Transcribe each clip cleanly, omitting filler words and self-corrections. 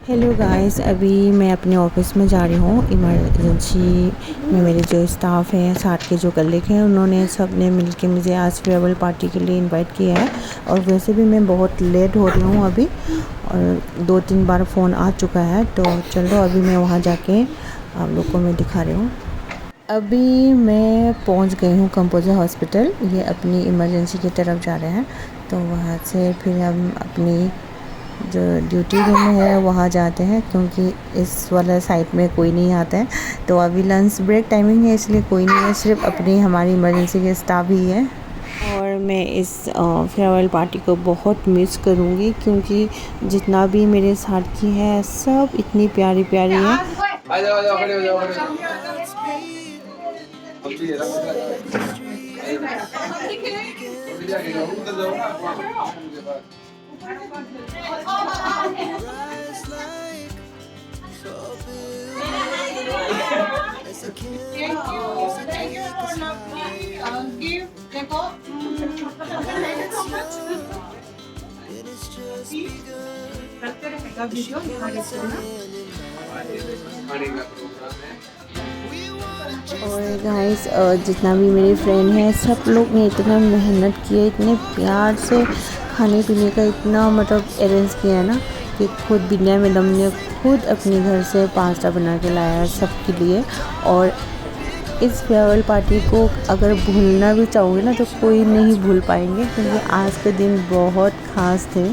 Hello guys, अभी मैं अपने ऑफिस में जा रही हूँ। इमरजेंसी में मेरे जो स्टाफ हैं, साथ के जो कलीग हैं, उन्होंने सब ने मिल के मुझे आज फेयरवेल पार्टी के लिए इनवाइट किया है। और वैसे भी मैं बहुत लेट हो रही हूँ अभी, और 2-3 बार फ़ोन आ चुका है। तो चलो अभी मैं वहाँ जाके आप लोग को मैं दिखा रही हूँ। अभी मैं पहुँच गई हूँ कंपोजर हॉस्पिटल। ये अपनी इमरजेंसी की तरफ जा रहे हैं, तो वहाँ से फिर हम अपनी जो ड्यूटी रूम है वहाँ जाते हैं, क्योंकि इस वाला साइट में कोई नहीं आता है। तो अभी लंच ब्रेक टाइमिंग है, इसलिए कोई नहीं है, सिर्फ अपनी हमारी इमरजेंसी के स्टाफ ही है। और मैं इस फेयरवेल पार्टी को बहुत मिस करूँगी, क्योंकि जितना भी मेरे साथ की है सब इतनी प्यारी प्यारी है। आ जाओ खड़े हो जाओ Thank you for lovely gift. देखो करते रहेगा वीडियो हमारे से ना। और गाइस, जितना भी मेरे फ्रेंड हैं, सब लोग ने इतना मेहनत किया, इतने प्यार से खाने पीने का इतना मतलब अरेंज किया है ना, कि खुद बिना मैडम ने खुद अपने घर से पास्ता बना के लाया है सबके लिए। और इस फेयरवेल पार्टी को अगर भूलना भी चाहोगे ना, तो कोई नहीं भूल पाएंगे, क्योंकि आज के दिन बहुत ख़ास थे।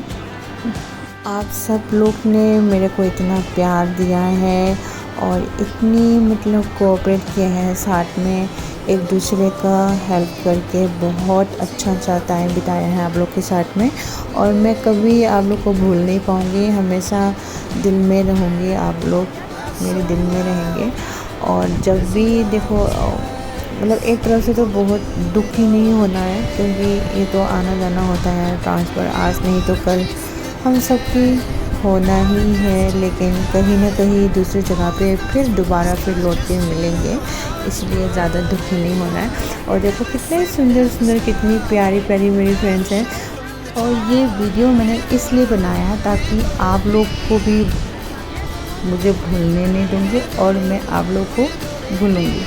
आप सब लोग ने मेरे को इतना प्यार दिया है और इतनी मतलब कोऑपरेट किया है, साथ में एक दूसरे का हेल्प करके बहुत अच्छा टाइम बिताया है आप लोग के साथ में। और मैं कभी आप लोग को भूल नहीं पाऊँगी, हमेशा दिल में रहूँगी, आप लोग मेरे दिल में रहेंगे। और जब भी देखो, मतलब एक तरफ से तो बहुत दुखी नहीं होना है, क्योंकि ये तो आना जाना होता है, ट्रांसफ़र आज नहीं तो कल हम सबकी होना ही है। लेकिन कहीं ना कहीं दूसरी जगह पे फिर दोबारा फिर लौट के मिलेंगे, इसलिए ज़्यादा दुखी नहीं होना है। और देखो कितने सुंदर सुंदर, कितनी प्यारी प्यारी मेरी फ्रेंड्स हैं। और ये वीडियो मैंने इसलिए बनाया ताकि आप लोग को भी मुझे भूलने नहीं दूँगी, और मैं आप लोग को भूलूँगी,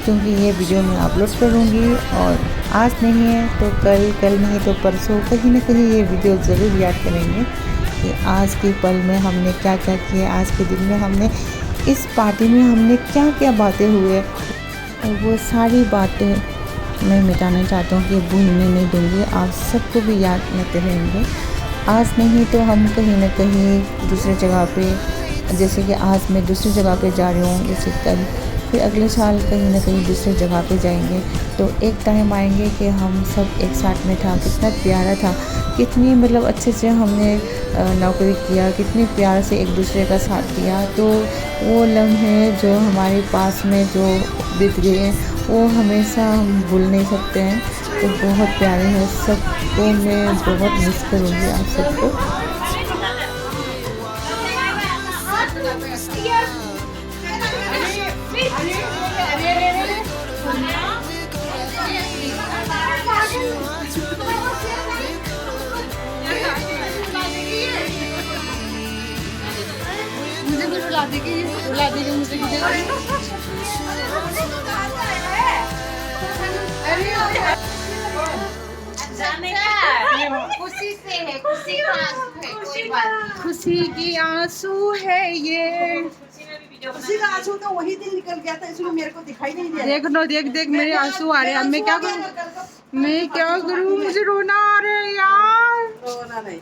क्योंकि ये वीडियो मैं अपलोड करूँगी। और आज नहीं है तो कल, कल नहीं तो परसों, कहीं ना कहीं ये वीडियो ज़रूर याद करेंगे कि आज के पल में हमने क्या क्या किया, आज के दिन में हमने इस पार्टी में हमने क्या क्या बातें हुए। और वो सारी बातें मैं मिटाना चाहता हूँ, कि भूलने नहीं दूँगी, आप सबको भी याद करते रहेंगे। आज नहीं तो हम कहीं ना कहीं दूसरी जगह पे, जैसे कि आज मैं दूसरी जगह पे जा रही हूँ, जैसे कल फिर अगले साल कहीं ना कहीं दूसरी जगह पे जाएंगे। तो एक टाइम आएंगे कि हम सब एक साथ में था, कितना प्यारा था, कितनी मतलब अच्छे से हमने नौकरी किया, कितने प्यार से एक दूसरे का साथ दिया। तो वो लम्हे जो हमारे पास में जो बीत गए, वो हमेशा हम भूल नहीं सकते हैं। तो बहुत प्यारे हैं, सबको मैं बहुत मिस करूँगी आप सबको। मुझे भी रुला देगी मुझे भी जाने का खुशी से है, खुशी का आंसू है, कोई बात नहीं। खुशी की आंसू है ये, उसी का आंसू तो वही दिन निकल गया था, इसलिए मेरे को दिखाई नहीं दिया। देख लो, देख देख मेरे आंसू आ रहे हैं। मैं क्या करूं, मैं क्या करूं, मुझे रोना आ रहा है यार। रोना नहीं,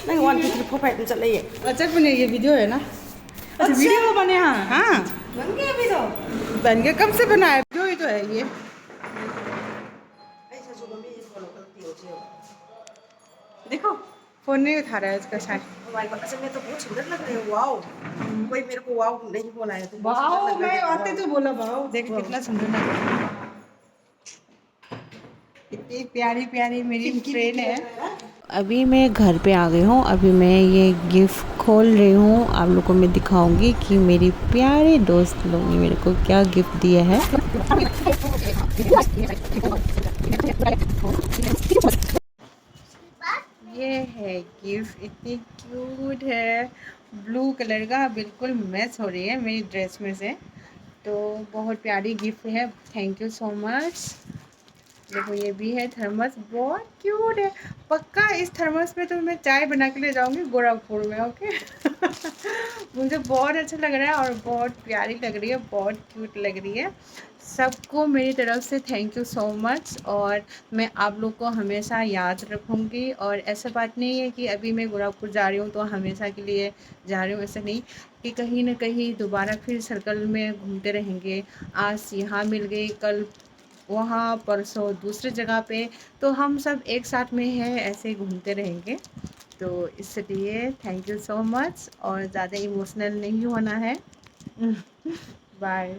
नहीं 1 2 3 4 5 चल रही है। अच्छा बने, ये वीडियो है ना? अच्छा वीडियो बने, हाँ हाँ बन गया अभी तो। बन गया, कब से बना है? वीडियो ही तो है ये। ऐसा जो मम्मी इसको गलती होती है। देखो फोन नहीं उठा रहा है इसका शायद। हमारे पास में तो बहुत सुंदर लग रहे हैं। वाओ, कोई मेरे को वाओ नहीं बोला है तो वाओ, मैं आते तो बोला वाओ, देख कितना सुंदर लग रहा है। इतनी प्यारी प्यारी मेरी फ्रेंड है। अभी मैं घर पे आ गई हूँ। अभी मैं ये गिफ्ट खोल रही हूँ, आप लोगों को मैं दिखाऊंगी कि मेरी प्यारे दोस्त लोग ने मेरे को क्या गिफ्ट दिया है। गिफ्ट इतनी क्यूट है, ब्लू कलर का, बिल्कुल मैच हो रही है मेरी ड्रेस में से। तो बहुत प्यारी गिफ्ट है, थैंक यू सो मच। देखो ये भी है थर्मस, बहुत क्यूट है। पक्का इस थर्मस में तो मैं चाय बना के ले जाऊंगी गोरखपुर में, ओके। मुझे बहुत अच्छा लग रहा है और बहुत प्यारी लग रही है, बहुत क्यूट लग रही है। सबको मेरी तरफ से थैंक यू सो मच। और मैं आप लोग को हमेशा याद रखूँगी। और ऐसा बात नहीं है कि अभी मैं गोरखपुर जा रही हूँ तो हमेशा के लिए जा रही हूँ, ऐसा नहीं, कि कहीं ना कहीं दोबारा फिर सर्कल में घूमते रहेंगे। आज यहाँ मिल गई, कल वहाँ, परसों दूसरी जगह पे, तो हम सब एक साथ में हैं, ऐसे घूमते रहेंगे। तो इसलिए थैंक यू सो मच, और ज़्यादा इमोशनल नहीं होना है। बाय।